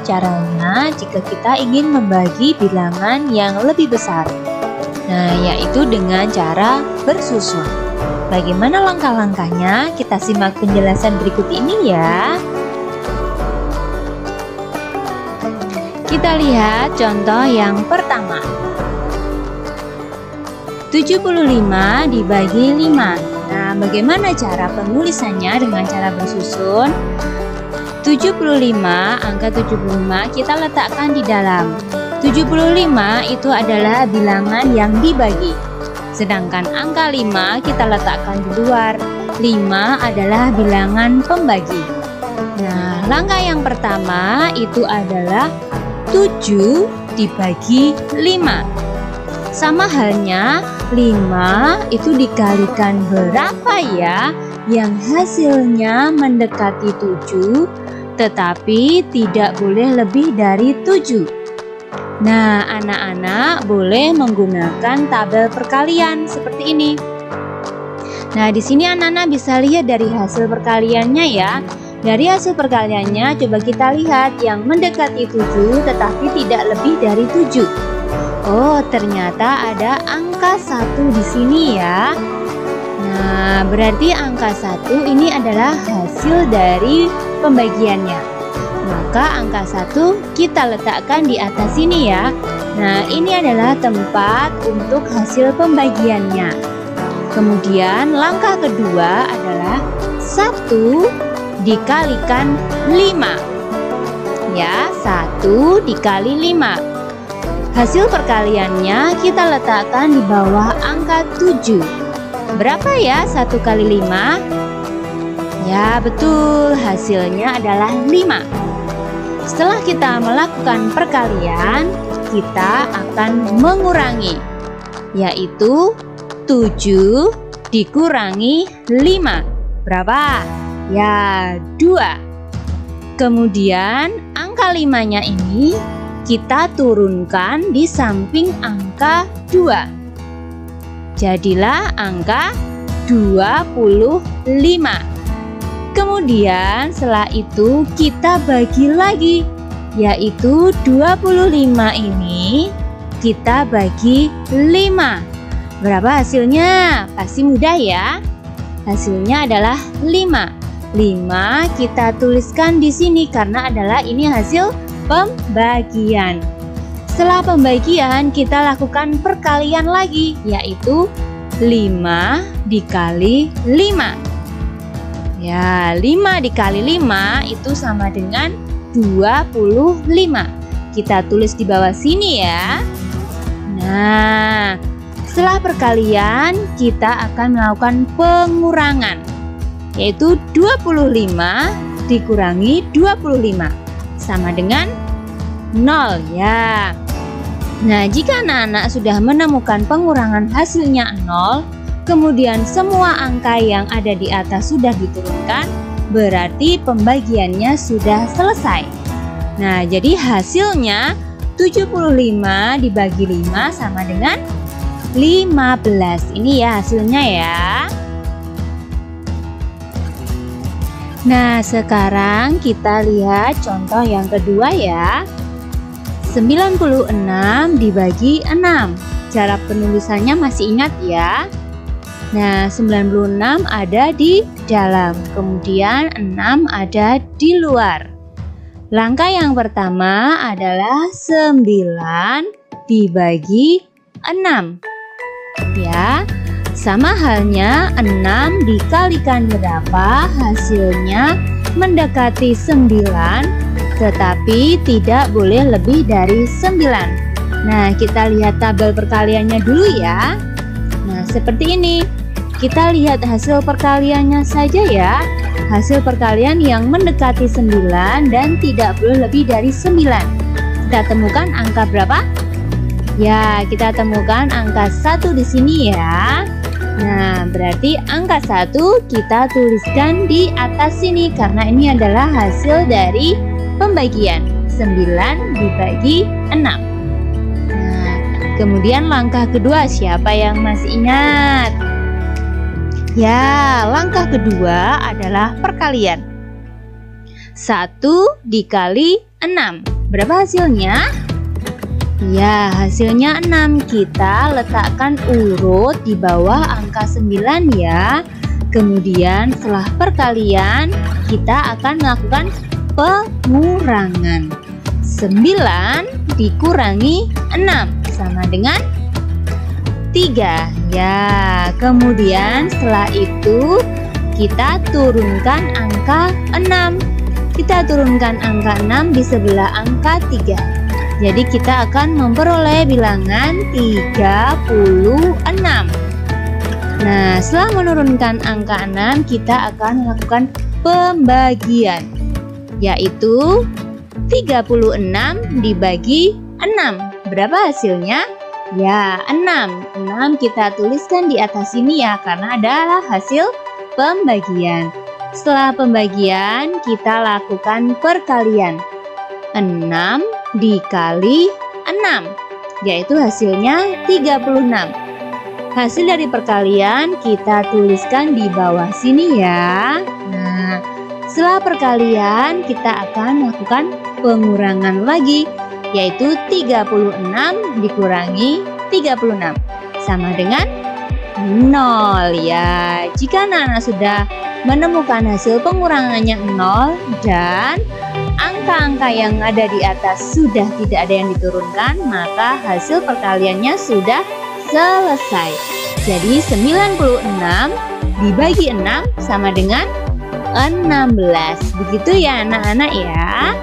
caranya jika kita ingin membagi bilangan yang lebih besar. Nah, yaitu dengan cara bersusun. Bagaimana langkah-langkahnya? Kita simak penjelasan berikut ini ya. Kita lihat contoh yang pertama. 75 dibagi 5. Nah, bagaimana cara penulisannya dengan cara bersusun? 75, angka 75 kita letakkan di dalam. 75 itu adalah bilangan yang dibagi. Sedangkan angka 5 kita letakkan di luar. 5 adalah bilangan pembagi. Nah, langkah yang pertama itu adalah 7 dibagi 5. Sama halnya 5 itu dikalikan berapa ya? Yang hasilnya mendekati 7, tetapi tidak boleh lebih dari 7. Nah, anak-anak boleh menggunakan tabel perkalian seperti ini. Nah, di sini anak-anak bisa lihat dari hasil perkaliannya ya. Dari hasil perkaliannya coba kita lihat yang mendekati 7 tetapi tidak lebih dari 7. Oh, ternyata ada angka 1 di sini ya. Nah, berarti angka 1 ini adalah hasil dari pembagiannya. Maka angka 1 kita letakkan di atas sini ya. Nah, ini adalah tempat untuk hasil pembagiannya. Kemudian langkah kedua adalah 1 dikalikan 5. Ya, 1 dikali 5. Hasil perkaliannya kita letakkan di bawah angka 7. Berapa ya 1 kali 5? Ya, betul, hasilnya adalah 5. Setelah kita melakukan perkalian, kita akan mengurangi, yaitu 7 dikurangi 5. Berapa? Ya, 2. Kemudian angka 5-nya ini kita turunkan di samping angka 2. Jadilah angka 25. Kemudian setelah itu kita bagi lagi, yaitu 25 ini kita bagi 5. Berapa hasilnya? Pasti mudah ya. Hasilnya adalah 5. 5 kita tuliskan di sini karena adalah ini hasil pembagian. Setelah pembagian kita lakukan perkalian lagi, yaitu 5 dikali 5. Ya, 5 dikali 5 itu sama dengan 25. Kita tulis di bawah sini ya. Nah, setelah perkalian kita akan melakukan pengurangan, yaitu 25 dikurangi 25 sama dengan 0 ya. Nah, jika anak-anak sudah menemukan pengurangan hasilnya 0, kemudian semua angka yang ada di atas sudah diturunkan, berarti pembagiannya sudah selesai. Nah, jadi hasilnya 75 dibagi 5 sama dengan 15. Ini ya hasilnya ya. Nah, sekarang kita lihat contoh yang kedua ya. 96 dibagi 6. Cara penulisannya masih ingat ya? Nah, 96 ada di dalam, kemudian 6 ada di luar. Langkah yang pertama adalah 9 dibagi 6. Ya, sama halnya 6 dikalikan berapa, hasilnya mendekati 9, tetapi tidak boleh lebih dari 9. Nah, kita lihat tabel perkaliannya dulu ya. Nah, seperti ini. Kita lihat hasil perkaliannya saja ya. Hasil perkalian yang mendekati 9 dan tidak boleh lebih dari 9. Kita temukan angka berapa? Ya, kita temukan angka 1 di sini ya. Nah, berarti angka 1 kita tuliskan di atas sini karena ini adalah hasil dari pembagian 9 dibagi 6. Nah, kemudian langkah kedua, siapa yang masih ingat? Ya, langkah kedua adalah perkalian. 1 dikali 6. Berapa hasilnya? Ya, hasilnya 6. Kita letakkan urut di bawah angka 9 ya. Kemudian setelah perkalian, kita akan melakukan pengurangan. 9 dikurangi 6 sama dengan 3. Ya, kemudian setelah itu kita turunkan angka 6. Kita turunkan angka 6 di sebelah angka 3. Jadi kita akan memperoleh bilangan 36. Nah, setelah menurunkan angka 6, kita akan melakukan pembagian, yaitu 36 dibagi 6. Berapa hasilnya? Ya, 6. 6 kita tuliskan di atas sini ya, karena adalah hasil pembagian. Setelah pembagian, kita lakukan perkalian. 6 dikali 6, yaitu hasilnya 36. Hasil dari perkalian kita tuliskan di bawah sini ya. Nah, setelah perkalian kita akan melakukan pengurangan lagi, yaitu 36 dikurangi 36 sama dengan 0 ya. Jika anak-anak sudah menemukan hasil pengurangannya 0 dan angka-angka yang ada di atas sudah tidak ada yang diturunkan, maka hasil perkaliannya sudah selesai. Jadi 96 dibagi 6 sama dengan 16. Begitu ya anak-anak ya.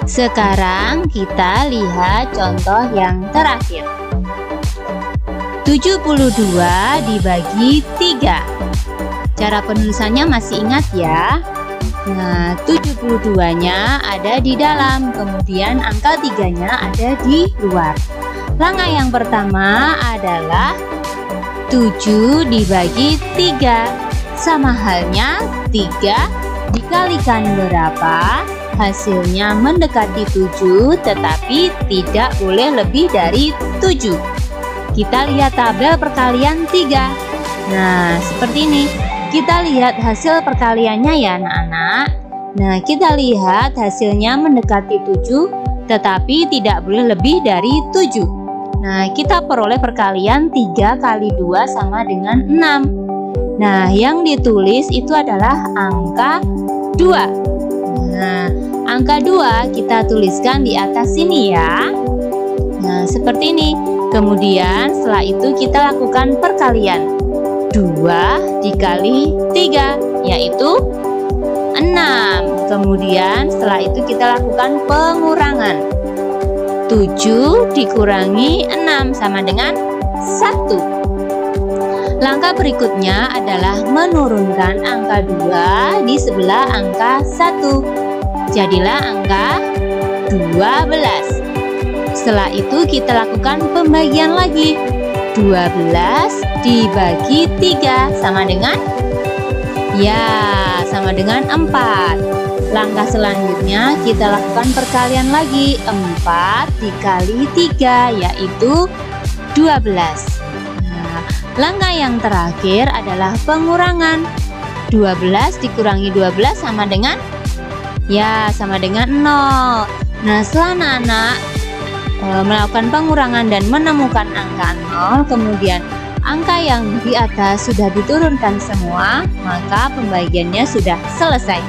Sekarang kita lihat contoh yang terakhir. 72 dibagi 3. Cara penulisannya masih ingat ya? Nah, 72-nya ada di dalam, kemudian angka 3-nya ada di luar. Langkah yang pertama adalah 7 dibagi 3. Sama halnya 3 dikalikan berapa? Hasilnya mendekati 7, tetapi tidak boleh lebih dari 7. Kita lihat tabel perkalian 3. Nah, seperti ini. Kita lihat hasil perkaliannya ya anak-anak. Nah, kita lihat hasilnya mendekati 7, tetapi tidak boleh lebih dari 7. Nah, kita peroleh perkalian 3 kali 2 sama dengan 6. Nah, yang ditulis itu adalah angka 2. Nah, angka 2 kita tuliskan di atas sini ya. Nah, seperti ini. Kemudian setelah itu kita lakukan perkalian. 2 dikali 3, yaitu 6. Kemudian setelah itu kita lakukan pengurangan. 7 dikurangi 6 sama dengan 1. Langkah berikutnya adalah menurunkan angka 2 di sebelah angka 1. Jadilah angka 12. Setelah itu kita lakukan pembagian lagi. 12 dibagi 3 sama dengan, ya, sama dengan 4. Langkah selanjutnya kita lakukan perkalian lagi. 4 dikali 3 yaitu 12. Nah, langkah yang terakhir adalah pengurangan. 12 dikurangi 12 sama dengan, ya, sama dengan 0. Nah, setelah anak-anak melakukan pengurangan dan menemukan angka 0, kemudian angka yang di atas sudah diturunkan semua, maka pembagiannya sudah selesai.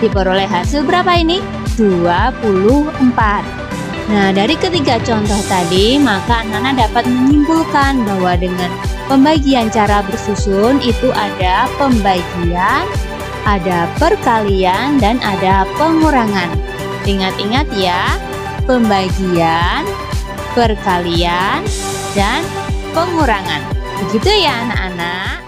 Diperoleh hasil berapa ini? 24. Nah, dari ketiga contoh tadi, maka anak-anak dapat menyimpulkan bahwa dengan pembagian cara bersusun itu ada pembagian, ada perkalian, dan ada pengurangan. Ingat-ingat ya, pembagian, perkalian, dan pengurangan. Begitu ya anak-anak.